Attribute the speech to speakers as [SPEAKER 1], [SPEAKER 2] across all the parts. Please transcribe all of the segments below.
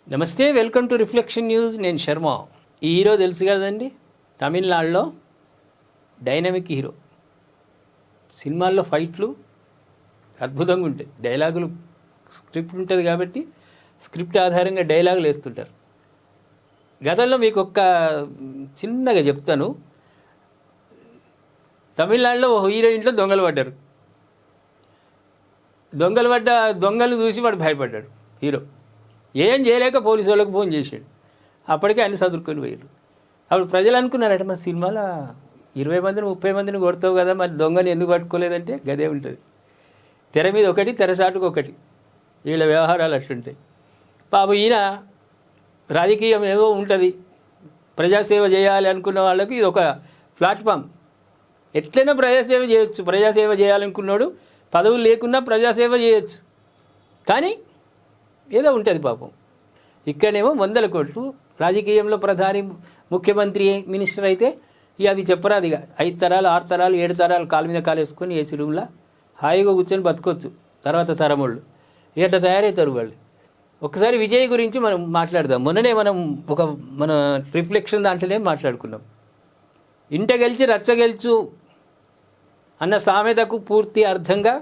[SPEAKER 1] నమస్తే, welcome to reflection news. నేను శర్మ. ఈ హీరో తెలుసు కదండి, తమిళనాడులో డైనమిక్ హీరో. సినిమాల్లో ఫైట్లు అద్భుతంగా ఉంటాయి, డైలాగులు స్క్రిప్ట్ ఉంటుంది కాబట్టి స్క్రిప్ట్ ఆధారంగా డైలాగులు వేస్తుంటారు. గతంలో మీకు ఒక్క చిన్నగా చెప్తాను. తమిళనాడులో ఓ హీరో ఇంట్లో దొంగలు పడ్డారు. దొంగలు చూసి వాడు భయపడ్డాడు. హీరో ఏం చేయలేక పోలీసు వాళ్ళకి ఫోన్ చేశాడు. అప్పటికే అన్ని చదువుకొని పోయారు. అప్పుడు ప్రజలు అనుకున్నారట, మరి సినిమాలో 20 మందిని 30 మందిని కొడతావు కదా, మరి దొంగని ఎందుకు పట్టుకోలేదంటే గదే ఉంటుంది. తెర మీద ఒకటి, తెరసాటుకు ఒకటి. వీళ్ళ వ్యవహారాలు అట్లుంటాయి. పాపం ఈయన రాజకీయం ఏదో ఉంటుంది, ప్రజాసేవ చేయాలి అనుకున్న వాళ్ళకి ఇది ఒక ప్లాట్ఫామ్. ఎట్లయినా ప్రజాసేవ చేయొచ్చు. ప్రజాసేవ చేయాలనుకున్నాడు పదవులు లేకున్నా ప్రజాసేవ చేయొచ్చు. కానీ ఏదో ఉంటుంది పాపం. ఇక్కడనేమో 100 కోట్లు. రాజకీయంలో ప్రధాని, ముఖ్యమంత్రి, మినిస్టర్ అయితే ఇక అవి చెప్పరాదు. ఇక 5 తరాలు 6 తరాలు 7 తరాలు కాలు మీద కాలు వేసుకొని ఏసీ రూమ్లో హాయిగా కూర్చొని బతకొచ్చు. తర్వాత తరముళ్ళు ఇట్లా తయారవుతారు వాళ్ళు. ఒకసారి విజయ్ గురించి మనం మాట్లాడదాం. మొన్ననే మన రిఫ్లెక్షన్ దాంట్లోనే మాట్లాడుకున్నాం. ఇంట గెలిచి రచ్చ గెలుచు అన్న సామెతకు పూర్తి అర్థంగా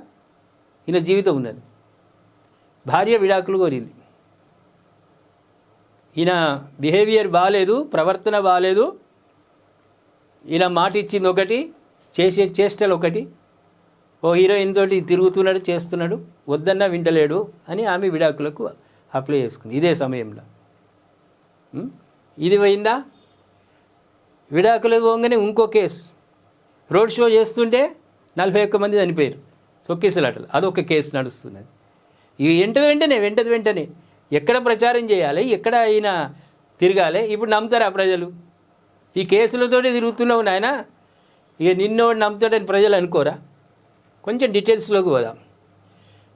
[SPEAKER 1] ఈయన జీవితం ఉన్నది. భార్య విడాకులు కోరింది. ఈయన బిహేవియర్ బాగాలేదు, ప్రవర్తన బాగాలేదు. ఈయన మాట ఇచ్చింది ఒకటి, చేసే చేష్టలు ఒకటి. ఓ హీరోయిన్ తోటి తిరుగుతున్నాడు, చేస్తున్నాడు, వద్దన్నా వింటలేడు అని ఆమె విడాకులకు అప్లై చేసుకుంది. ఇదే సమయంలో ఇది పోయిందా? విడాకులు పోగానే ఇంకో కేసు. రోడ్ షో చేస్తుంటే 41 మంది చనిపోయారు తొక్కిసలాటలు. అదొక కేసు నడుస్తున్నది. ఇవి వెంటనే ఎక్కడ ప్రచారం చేయాలి, ఎక్కడ అయినా తిరగాలి. ఇప్పుడు నమ్ముతారా ప్రజలు? ఈ కేసులతోటి తిరుగుతున్నావు నాయన, ఇక నిన్నోడు నమ్ముతాడని ప్రజలు అనుకోరా? కొంచెం డీటెయిల్స్లోకి పోదాం.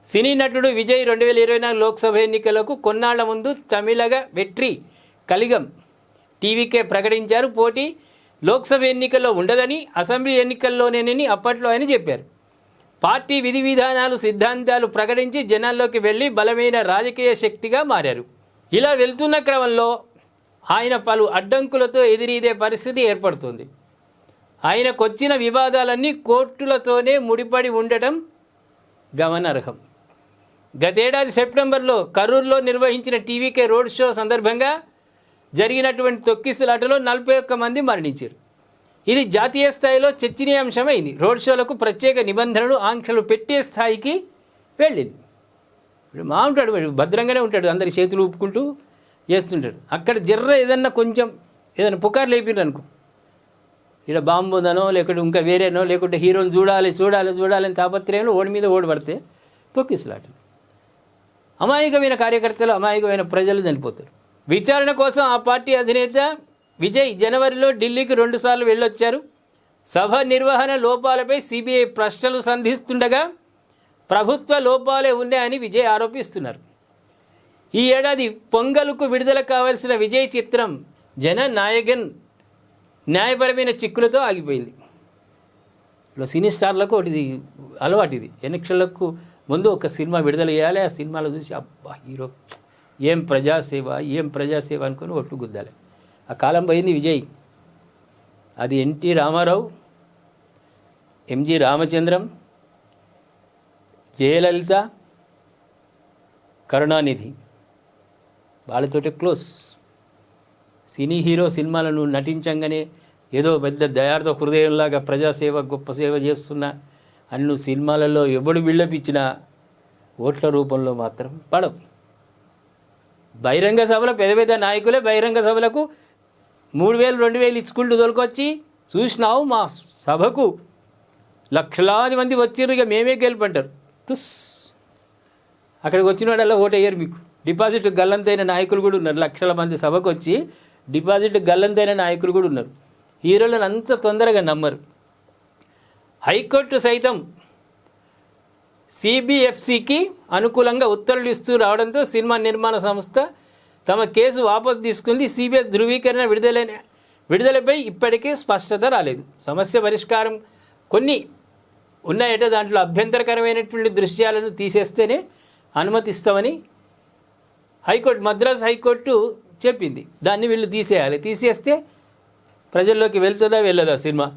[SPEAKER 1] సినీ నటుడు విజయ్ 2024 లోక్సభ ఎన్నికలకు కొన్నాళ్ల ముందు తమిళగ వెట్రి కలిగం టీవీకే ప్రకటించారు. పోటీ లోక్సభ ఎన్నికల్లో ఉండదని, అసెంబ్లీ ఎన్నికల్లోనేనని అప్పట్లో ఆయన చెప్పారు. పార్టీ విధి విధానాలు, సిద్ధాంతాలు ప్రకటించి జనాల్లోకి వెళ్ళి బలమైన రాజకీయ శక్తిగా మారారు. ఇలా వెళ్తున్న క్రమంలో ఆయన పలు అడ్డంకులతో ఎదురీదే పరిస్థితి ఏర్పడుతుంది. ఆయనకొచ్చిన వివాదాలన్నీ కోర్టులతోనే ముడిపడి ఉండటం గమనార్హం. గతేడాది సెప్టెంబర్లో కరూరులో నిర్వహించిన టీవీకే రోడ్ షో సందర్భంగా జరిగినటువంటి తొక్కిసలాటలో 41 మంది మరణించారు. ఇది జాతీయ స్థాయిలో చర్చనీయాంశమైంది. రోడ్ షోలకు ప్రత్యేక నిబంధనలు, ఆంక్షలు పెట్టే స్థాయికి వెళ్ళింది. ఉంటాడు, భద్రంగానే ఉంటాడు, అందరి చేతులు ఊపుకుంటూ చేస్తుంటాడు. అక్కడ ఏదన్నా కొంచెం ఏదైనా పుకారు లేపిండ్రు అనుకో, ఇక్కడ బాంబు ఉందనో లేకుంటే ఇంకా వేరేనో, లేకుంటే హీరోని చూడాలని తాపత్రయంలో ఓడి మీద ఓడి పడితే తొక్కిసలాటలు. అమాయకమైన కార్యకర్తలు, అమాయకమైన ప్రజలు చనిపోతారు. విచారణ కోసం ఆ పార్టీ అధినేత విజయ్ జనవరిలో ఢిల్లీకి 2 సార్లు వెళ్ళొచ్చారు. సభ నిర్వహణ లోపాలపై సిబిఐ ప్రశ్నలు సంధిస్తుండగా ప్రభుత్వ లోపాలే ఉన్నాయని విజయ్ ఆరోపిస్తున్నారు. ఈ ఏడాది పొంగల్కు విడుదల కావాల్సిన విజయ్ చిత్రం జననాయకన్ న్యాయపరమైన చిక్కులతో ఆగిపోయింది. ఇలా సినీ స్టార్లకు ఒకటి అలవాటు. ఇది ఎన్నికలకు ముందు ఒక సినిమా విడుదల చేయాలి. ఆ సినిమాలో చూసి అబ్బా హీరో ఏం ప్రజాసేవ అనుకుని ఒట్టు గుద్దాలి. ఆ కాలం పోయింది విజయ్. అది ఎన్టీ రామారావు, ఎంజి రామచంద్రం, జయలలిత, కరుణానిధి వాళ్ళతోటి క్లోజ్. సినీ హీరో సినిమాలను నటించంగానే ఏదో పెద్ద దయార్థ హృదయంలాగా ప్రజాసేవ, గొప్ప సేవ చేస్తున్న అన్ని సినిమాలలో ఎవడు బిల్డపిచ్చినా ఓట్ల రూపంలో మాత్రం పడవు. బహిరంగ సభలో పెద్ద నాయకులే బహిరంగ సభలకు 3,000 2,000 ఇచ్చుకుంటూ తోలుకొచ్చి చూసినావు, మా సభకు లక్షలాది మంది వచ్చిర్రు, ఇక మేమే గెలుపంటారు. అక్కడికి వచ్చిన వాడల్లా ఓటు వేయరు మీకు. డిపాజిట్ గల్లంతైన నాయకులు కూడా ఉన్నారు. లక్షల మంది సభకు వచ్చి డిపాజిట్ గల్లంతైన నాయకులు కూడా ఉన్నారు. హీరోలను అంత తొందరగా నమ్మరు. హైకోర్టు సైతం సిబిఎఫ్సికి అనుకూలంగా ఉత్తర్వులు ఇస్తూ రావడంతో సినిమా నిర్మాణ సంస్థ తమ కేసు వాపసు తీసుకుంది. సిబిఐ ధృవీకరణ విడుదలపై ఇప్పటికీ స్పష్టత రాలేదు. సమస్య పరిష్కారం కొన్ని ఉన్నాయట, దాంట్లో అభ్యంతరకరమైనటువంటి దృశ్యాలను తీసేస్తేనే అనుమతిస్తామని హైకోర్టు, మద్రాస్ హైకోర్టు చెప్పింది దాన్ని వీళ్ళు తీసేయాలి. తీసేస్తే ప్రజల్లోకి వెళ్తుందా వెళ్ళదా సినిమా.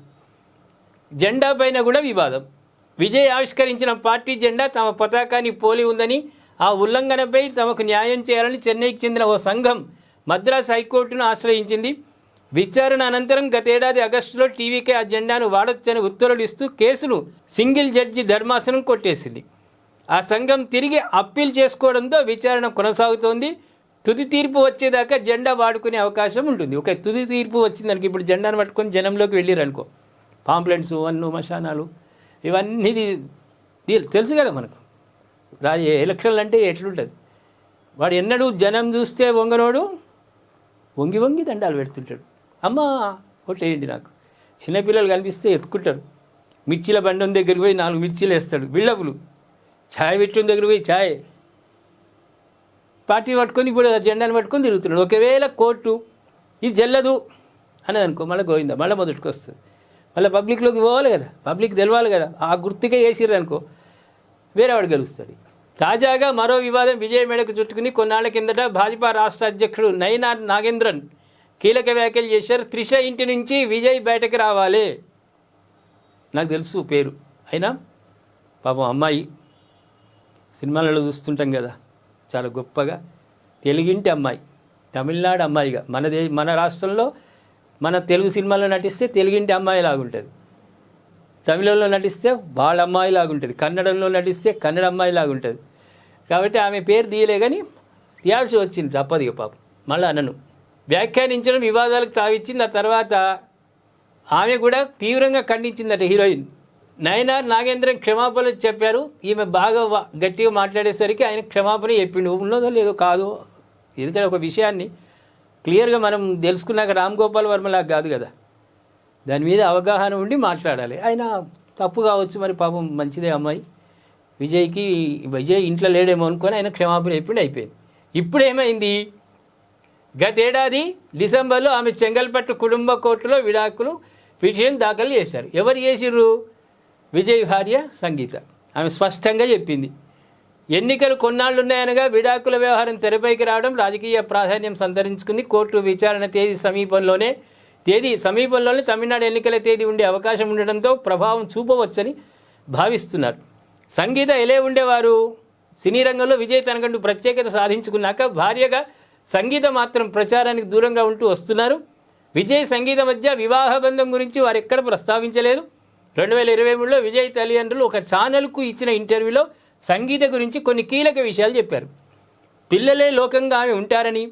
[SPEAKER 1] జెండా పైన కూడా వివాదం. విజయ్ ఆవిష్కరించిన పార్టీ జెండా తమ పతాకాన్ని పోలి ఉందని, ఆ ఉల్లంఘనపై తమకు న్యాయం చేయాలని చెన్నైకి చెందిన ఓ సంఘం మద్రాస్ హైకోర్టును ఆశ్రయించింది. విచారణ అనంతరం గతేడాది ఆగస్టులో టీవీకే ఆ జెండాను వాడొచ్చని ఉత్తర్వులు ఇస్తూ కేసును సింగిల్ జడ్జి ధర్మాసనం కొట్టేసింది. ఆ సంఘం తిరిగి అప్పీల్ చేసుకోవడంతో విచారణ కొనసాగుతోంది. తుది తీర్పు వచ్చేదాకా జెండా వాడుకునే అవకాశం ఉంటుంది. ఒక తుది తీర్పు వచ్చిందనుకో, ఇప్పుడు జెండాను పట్టుకొని జనంలోకి వెళ్ళిరనుకో, పాంప్లెంట్స్, వన్ను, మశానాలు ఇవన్నీ తెలుసు కదా మనకు. ఎలక్షన్లు అంటే ఎట్లుంటుంది. వాడు ఎన్నడూ జనం చూస్తే వంగనోడు వంగి వంగి దండాలు పెడుతుంటాడు. అమ్మ కొట్టేయండి నాకు. చిన్నపిల్లలు కనిపిస్తే ఎత్తుకుంటారు. మిర్చీల బండం దగ్గరికి పోయి 4 మిర్చీలు వేస్తాడు. బిల్డపులు. ఛాయ్ పెట్టిన దగ్గర పోయి ఛాయ్ పార్టీ పట్టుకొని ఇప్పుడు జెండాను పట్టుకొని తిరుగుతున్నాడు. ఒకవేళ కోర్టు ఇది చెల్లదు అని అనుకో, మళ్ళీ గోవిందా, మళ్ళీ మొదటికి వస్తుంది. మళ్ళీ పబ్లిక్లోకి పోవాలి కదా, పబ్లిక్ తెలవాలి కదా. ఆ గుర్తుకే వేసిర్రు అనుకో, వేరేవాడు గెలుస్తాడు. తాజాగా మరో వివాదం విజయ్ మెడకు చుట్టుకుంది. కొన్నాళ్ల కిందట భాజపా రాష్ట్ర అధ్యక్షుడు నయనార్ నాగేంద్రన్ కీలక వ్యాఖ్యలు చేశారు. త్రిష ఇంటి నుంచి విజయ్ బయటకు రావాలి. నాకు తెలుసు పేరు, అయినా పాపం అమ్మాయి సినిమాలలో చూస్తుంటాం కదా, చాలా గొప్పగా తెలుగింటి అమ్మాయి, తమిళనాడు అమ్మాయిగా మన రాష్ట్రంలో మన తెలుగు సినిమాలో నటిస్తే తెలుగింటి అమ్మాయి లాగుంటుంది, తమిళంలో నటిస్తే వాళ్ళ అమ్మాయి లాగుంటుంది, కన్నడంలో నటిస్తే కన్నడ అమ్మాయి లాగుంటుంది. కాబట్టి ఆమె పేరు తీయలే, కానీ తీయాల్సి వచ్చింది, తప్పదు ఇక పాపం. మళ్ళీ అనను వ్యాఖ్యానించడం వివాదాలకు తావిచ్చింది. ఆ తర్వాత ఆమె కూడా తీవ్రంగా ఖండించిందట హీరోయిన్. నయనార్ నాగేంద్రన్ క్షమాపణ చెప్పారు. ఈమె బాగా గట్టిగా మాట్లాడేసరికి ఆయన క్షమాపణ చెప్పిండు. ఉన్నదో లేదో కాదు, ఎందుకంటే ఒక విషయాన్ని క్లియర్గా మనం తెలుసుకున్నాక రామ్ గోపాల్ వర్మలాగా కాదు కదా, దాని మీద అవగాహన ఉండి మాట్లాడాలి. ఆయన తప్పు కావచ్చు, మరి పాపం మంచిదే అమ్మాయి. విజయ్ ఇంట్లో లేడేమో అనుకొని ఆయన క్షమాపణ చెప్పిండి, అయిపోయింది. ఇప్పుడు ఏమైంది, గతేడాది డిసెంబర్లో ఆమె చెంగల్పట్టు కుటుంబ కోర్టులో విడాకులు పిటిషన్ దాఖలు చేశారు. ఎవరు చేసిర్రు? విజయ్ భార్య సంగీత. ఆమె స్పష్టంగా చెప్పింది, ఎన్నికలు కొన్నాళ్లున్నాయనగా విడాకుల వ్యవహారం తెరపైకి రావడం రాజకీయ ప్రాధాన్యం సంతరించుకుంది. కోర్టు విచారణ తేదీ సమీపంలోనే తమిళనాడు ఎన్నికల తేదీ ఉండే అవకాశం ఉండడంతో ప్రభావం చూపవచ్చని భావిస్తున్నారు. సంగీత ఎలా ఉండేవారు? సినీ రంగంలో విజయ్ తనకంటూ ప్రత్యేకత సాధించుకున్నాక భార్యగా సంగీత మాత్రం ప్రచారానికి దూరంగా ఉంటూ వస్తున్నారు. విజయ్ సంగీత మధ్య వివాహ బంధం గురించి వారు ఎక్కడ ప్రస్తావించలేదు. 2023లో విజయ్ తల్లిదండ్రులు ఒక ఛానల్కు ఇచ్చిన ఇంటర్వ్యూలో సంగీత గురించి కొన్ని కీలక విషయాలు చెప్పారు. పిల్లలే లోకంగా ఆమె ఉంటారని,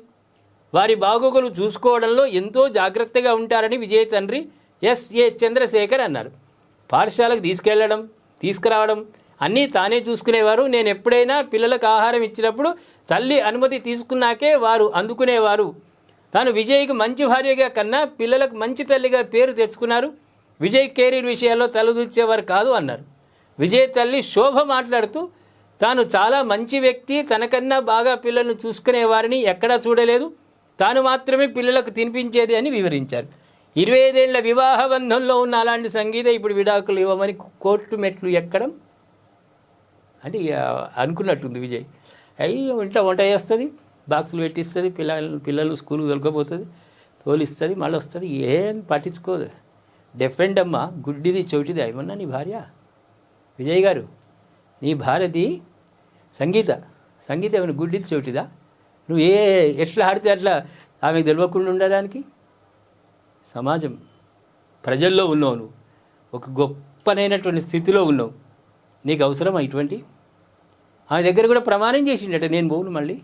[SPEAKER 1] వారి బాగోగులు చూసుకోవడంలో ఎంతో జాగ్రత్తగా ఉంటారని విజయ్ తండ్రి ఎస్ఏ చంద్రశేఖర్ అన్నారు. పాఠశాలకు తీసుకురావడం అన్నీ తానే చూసుకునేవారు. నేను ఎప్పుడైనా పిల్లలకు ఆహారం ఇచ్చినప్పుడు తల్లి అనుమతి తీసుకున్నాకే వారు అందుకునేవారు. తాను విజయ్కి మంచి భార్యగా కన్నా పిల్లలకు మంచి తల్లిగా పేరు తెచ్చుకున్నారు. విజయ్ కెరీర్ విషయాల్లో తలదూర్చేవారు కాదు అన్నారు. విజయ్ తల్లి శోభ మాట్లాడుతూ తాను చాలా మంచి వ్యక్తి, తనకన్నా బాగా పిల్లలను చూసుకునేవారిని ఎక్కడా చూడలేదు, తాను మాత్రమే పిల్లలకు తినిపించేది అని వివరించారు. 25 ఏళ్ల వివాహ బంధంలో ఉన్న అలాంటి సంగీత ఇప్పుడు విడాకులు ఇవ్వమని కోర్టు మెట్లు ఎక్కడం అంటే అనుకున్నట్టుంది విజయ్. ఇంట్లో వంట చేస్తుంది, బాక్సులు పెట్టిస్తుంది, పిల్లలు స్కూల్కి తొలకపోతుంది, తోలిస్తుంది, మళ్ళీ వస్తుంది, ఏం పట్టించుకోదు. డిఫరెంట్ అమ్మ, గుడ్డిది చోటిది ఏమన్నా నీ భార్య? విజయ్ గారు, నీ భార్యది సంగీత ఏమైనా గుడ్డిది చోటిదా? నువ్వు ఎట్లా ఆడితే అట్లా ఆమెకు తెలియకుండా ఉండడానికి. సమాజం ప్రజల్లో ఉన్నావు, నువ్వు ఒక గొప్పనైనటువంటి స్థితిలో ఉన్నావు, నీకు అవసరం ఇటువంటి. ఆమె దగ్గర కూడా ప్రమాణం చేసిండట, నేను పోను, మళ్ళీ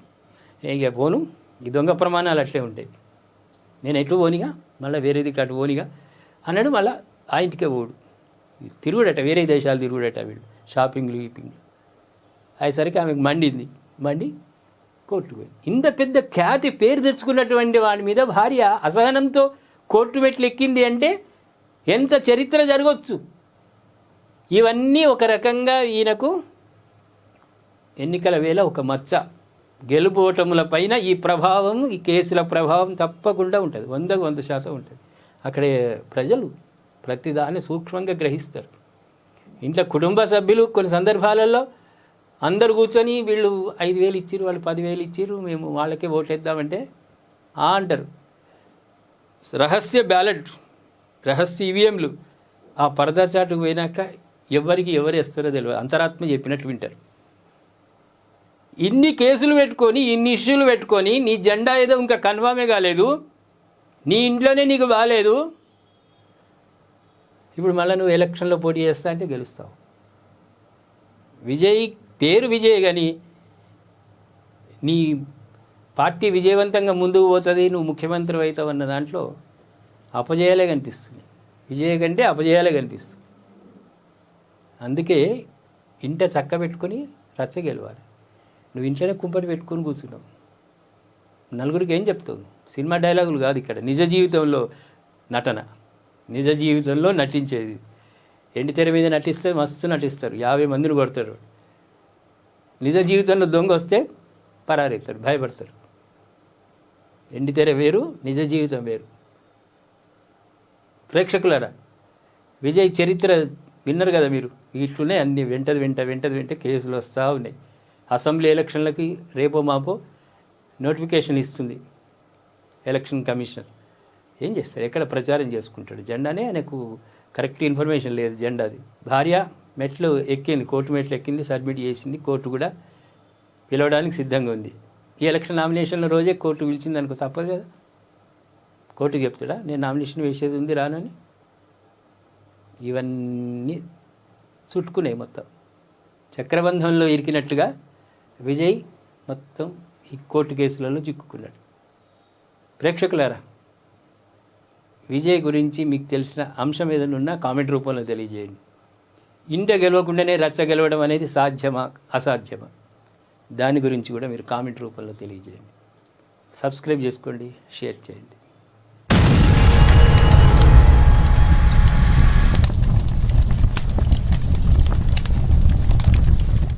[SPEAKER 1] ఇక పోను, ఈ దొంగ ప్రమాణాలు అట్లే ఉంటాయి, నేను ఎటు పోనిగా, మళ్ళీ వేరేది అటు పోనిగా అన్నాడు. మళ్ళీ ఆ ఇంటికే పోడు, తిరుగుడట, వేరే దేశాలు తిరుగుడట వీడు, షాపింగ్లు అయ్యేసరికి ఆమెకు మండి కోర్టు పోయింది. ఇంత పెద్ద ఖ్యాతి పేరు తెచ్చుకున్నటువంటి వాడి మీద భార్య అసహనంతో కోర్టు మెట్లు ఎక్కింది అంటే ఎంత చరిత్ర జరగవచ్చు. ఇవన్నీ ఒక రకంగా ఈయనకు ఎన్నికల వేళ ఒక మచ్చ. గెలుపు ఓటముల పైన ఈ ప్రభావం, ఈ కేసుల ప్రభావం తప్పకుండా ఉంటుంది, 100% ఉంటుంది. అక్కడే ప్రజలు ప్రతిదాన్ని సూక్ష్మంగా గ్రహిస్తారు. ఇంట్లో కుటుంబ సభ్యులు కొన్ని సందర్భాలలో అందరు కూర్చొని వీళ్ళు 5,000 ఇచ్చిర్రు, వాళ్ళు 10,000 ఇచ్చిర్రు, మేము వాళ్ళకే ఓటేద్దామంటే అంటారు. రహస్య బ్యాలెట్, రహస్య ఈవీఎంలు ఆ పరదా చాటుకు పోయినాక ఎవరికి ఎవరు వేస్తారో తెలియదు, అంతరాత్మ చెప్పినట్టు వింటారు. ఇన్ని కేసులు పెట్టుకొని, ఇన్ని ఇష్యూలు పెట్టుకొని, నీ జెండా ఏదో ఇంకా కన్ఫామే కాలేదు, నీ ఇంట్లోనే నీకు బాగాలేదు, ఇప్పుడు మళ్ళీ నువ్వు ఎలక్షన్లో పోటీ చేస్తా అంటే గెలుస్తావు. విజయ్ పేరు విజయ్, కానీ నీ పార్టీ విజయవంతంగా ముందుకు పోతుంది, నువ్వు ముఖ్యమంత్రి అవుతావు అన్న దాంట్లో అపజయాలే కనిపిస్తుంది. విజయ కంటే అపజయాలే కనిపిస్తుంది. అందుకే ఇంట చక్క పెట్టుకొని రచ్చ గెలవాలి. నువ్వు ఇంట్లోనే కుంపటి పెట్టుకొని కూర్చున్నావు, నలుగురికి ఏం చెప్తావు? సినిమా డైలాగులు కాదు ఇక్కడ, నిజ జీవితంలో నటన, నిజ జీవితంలో నటించేది. ఎండి తెర మీద నటిస్తే మస్తు నటిస్తారు, 50 మందిని కొడతారు. నిజ జీవితంలో దొంగ వస్తే పరారైతారు, భయపడతారు. ఎండి తెర వేరు, నిజ జీవితం వేరు. ప్రేక్షకులారా, విజయ్ చరిత్ర విన్నారు కదా మీరు. ఇట్లునే అన్ని వెంట కేసులు వస్తూ ఉన్నాయి. అసెంబ్లీ ఎలక్షన్లకి రేపో మాపో నోటిఫికేషన్ ఇస్తుంది ఎలక్షన్ కమిషనర్. ఏం చేస్తారు? ఎక్కడ ప్రచారం చేసుకుంటాడు? జెండానే ఆయనకు కరెక్ట్ ఇన్ఫర్మేషన్ లేదు జెండాది. భార్య మెట్లు ఎక్కింది, కోర్టు మెట్లు ఎక్కింది, సబ్మిట్ చేసింది, కోర్టు కూడా పిలవడానికి సిద్ధంగా ఉంది. ఈ ఎలక్షన్ నామినేషన్ల రోజే కోర్టు పిలిచింది అనుకో, తప్పదు కదా. కోర్టుకి చెప్తాడా నేను నామినేషన్ వేసేది ఉంది రానని? ఇవన్నీ చుట్టుకున్నాయి. మొత్తం చక్రబంధంలో ఇరికినట్టుగా విజయ్ మొత్తం ఈ కోర్టు కేసులలో చిక్కుకున్నాడు. ప్రేక్షకులారా, విజయ్ గురించి మీకు తెలిసిన అంశం ఏదైనా ఉన్నా కామెంట్ రూపంలో తెలియజేయండి. ఇంట గెలవకుండానే రచ్చ గెలవడం అనేది సాధ్యమా అసాధ్యమా, దాని గురించి కూడా మీరు కామెంట్ రూపంలో తెలియజేయండి. సబ్స్క్రైబ్ చేసుకోండి, షేర్ చేయండి.